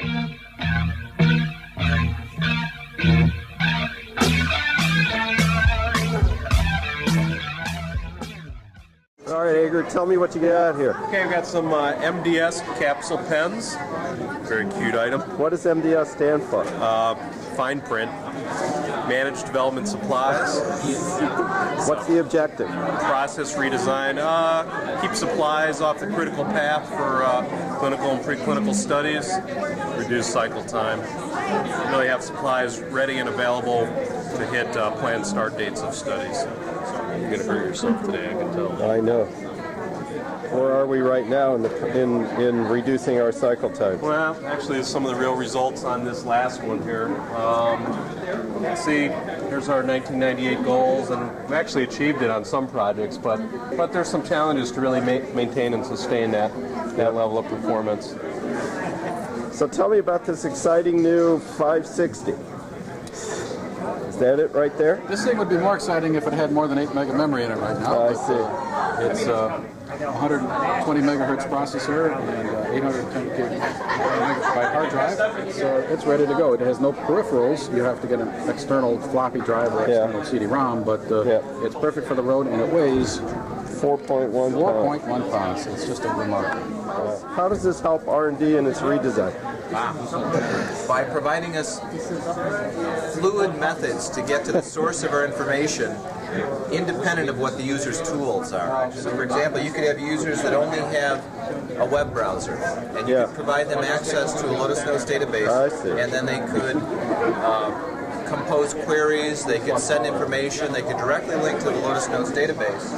All right, Edgar, tell me what you got here. Okay, I've got some MDS capsule pens. Very cute item. What does MDS stand for? Fine print. Managed development supplies. What's the objective? Process redesign. Keep supplies off the critical path for clinical and preclinical studies. Reduce cycle time. Really have supplies ready and available to hit planned start dates of studies. So you're going to hurt yourself today, I can tell. I know. Where are we right now in reducing our cycle time? Well, actually, it's some of the real results on this last one here. See, here's our 1998 goals, and we actually achieved it on some projects, but there's some challenges to really maintain and sustain that level of performance. So tell me about this exciting new 560. Is that it right there? This thing would be more exciting if it had more than 8 meg of memory in it right now. I see. It's 120 megahertz processor and 810 megabyte hard drive. It's ready to go. It has no peripherals. You have to get an external floppy drive or external CD-ROM, but it's perfect for the road, and it weighs 4.1 pounds. It's just a remarkable. How does this help R&D in its redesign? By providing us fluid methods to get to the source of our information independent of what the user's tools are. So for example, you could have users that only have a web browser, and you could provide them access to a Lotus Notes database, and then they could compose queries, they could send information, they could directly link to the Lotus Notes database.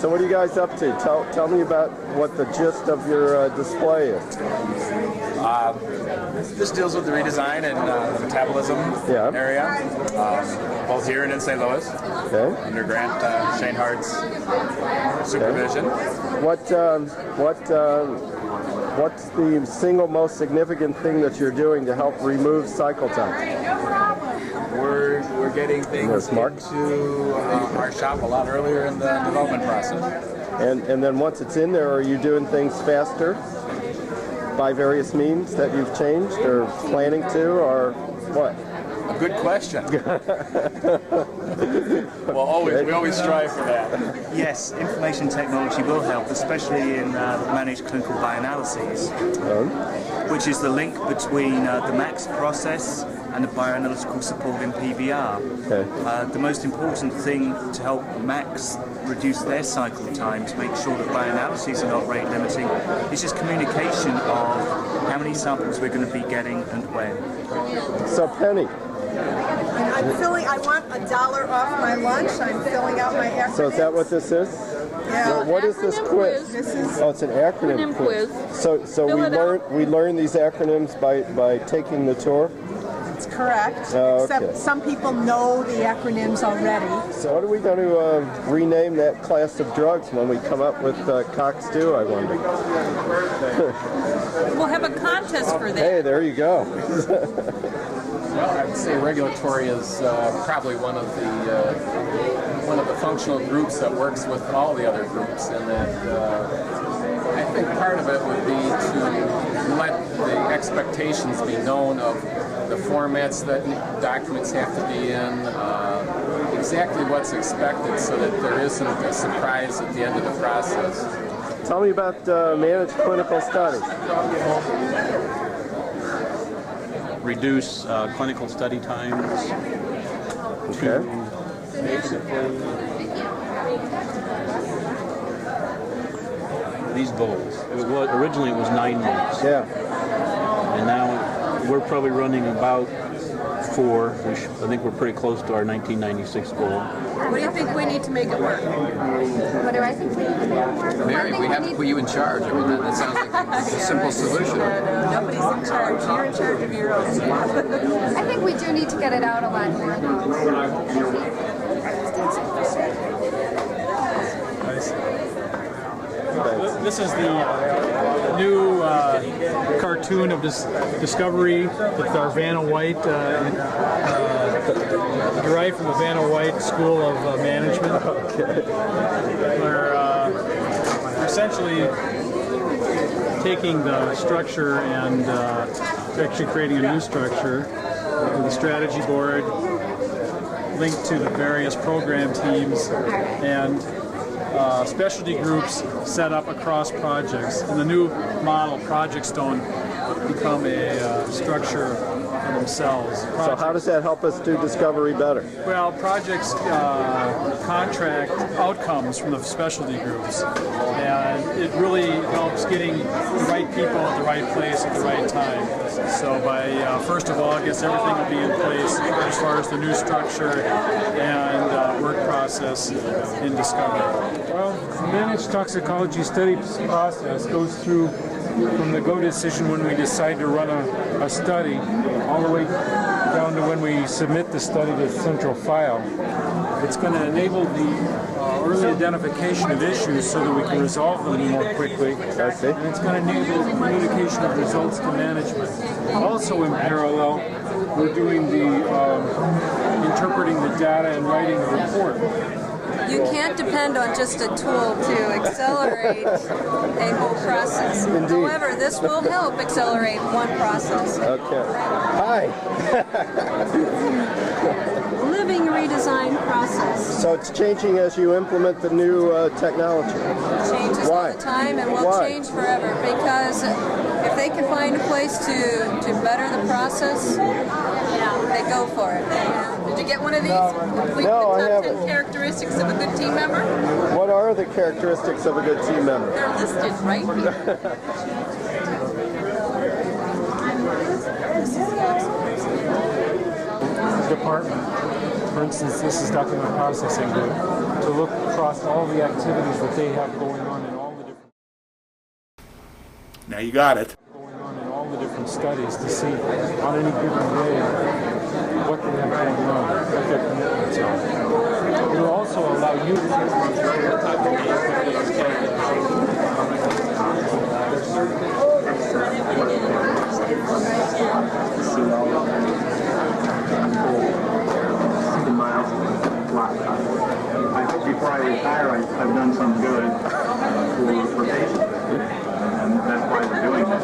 So what are you guys up to? Tell me about what the gist of your display is. This deals with the redesign and the metabolism area, both here and in St. Louis, under Grant Shane Hart's supervision. What's the single most significant thing that you're doing to help remove cycle time? We're getting things into our shop a lot earlier in the development process. And then once it's in there, are you doing things faster by various means that you've changed or planning to, or what? A good question. Well, we always strive for that. Yes, information technology will help, especially in managed clinical bioanalyses, which is the link between the MAX process and the bioanalytical support in PBR. The most important thing to help MAX reduce their cycle time to make sure that bioanalyses are not rate limiting is just communication of how many samples we're going to be getting and when. So Penny. I want $1 off my lunch. I'm filling out my acronyms. So is that what this is? Yeah. Well, what is this quiz? This is it's an acronym quiz. So we learn these acronyms by taking the tour? That's correct. Except some people know the acronyms already. So what are we going to rename that class of drugs when we come up with COX-2, I wonder? We'll have a contest for that. Hey, there you go. Well, I would say regulatory is probably one of the functional groups that works with all the other groups, and that I think part of it would be to let the expectations be known of the formats that documents have to be in, exactly what's expected, so that there isn't a surprise at the end of the process. Tell me about managed clinical studies. Reduce clinical study times to basically these goals. Originally it was 9 months. Yeah. And now we're probably running about 4. I think we're pretty close to our 1996 goal. What do you think we need to make it work? What do I think we need to make it work? Mary, we have to put you in charge. I mean, that sounds like a simple solution. Nobody's in charge. You're in charge of your own stuff. I think we do need to get it out a lot more. This is the new cartoon of Discovery with our Vanna White, derived from the Vanna White School of Management. Where essentially taking the structure and actually creating a new structure with a strategy board linked to the various program teams and specialty groups set up across projects. In the new model, projects don't become a structure in themselves. So how does that help us do discovery better? Well, projects contract outcomes from the specialty groups, and it really helps getting the right people at the right place at the right time. So by 1st of August, everything will be in place as far as the new structure and work process in discovery. Well, the managed toxicology study process goes through from the go decision when we decide to run a study all the way down to when we submit the study to the central file. It's going to enable the early identification of issues so that we can resolve them more quickly. I see. And it's going to enable communication of results to management. Also in parallel, we're doing the interpreting the data and writing the report. You can't depend on just a tool to accelerate a whole process. Indeed. However, this will help accelerate one process. Okay. Hi. Living redesign process. So it's changing as you implement the new technology. It changes Why? all the time and will Why? change forever, because if they can find a place to better the process, they go for it. Did you get one of these? Complete No, I the top 10 haven't. characteristics of a good team member? What are the characteristics of a good team member? They're listed right here. Department, for instance, this is document processing group, to look across all the activities that they have going on in all the different. Now you got it. Going on in all the different studies to see on any given day what they have going on, what their commitments are. It will also allow you I hope before I retire I've done some good for patients. And that's why we're doing this,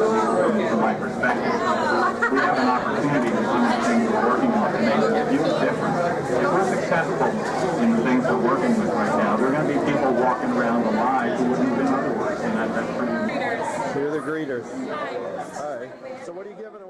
from my perspective. We have an opportunity to do the things we're working on to make a huge difference. If we're successful in the things we're working with right now, there are going to be people walking around alive who wouldn't have been otherwise, and that's pretty important. You're the greeters. Hi. So what are you giving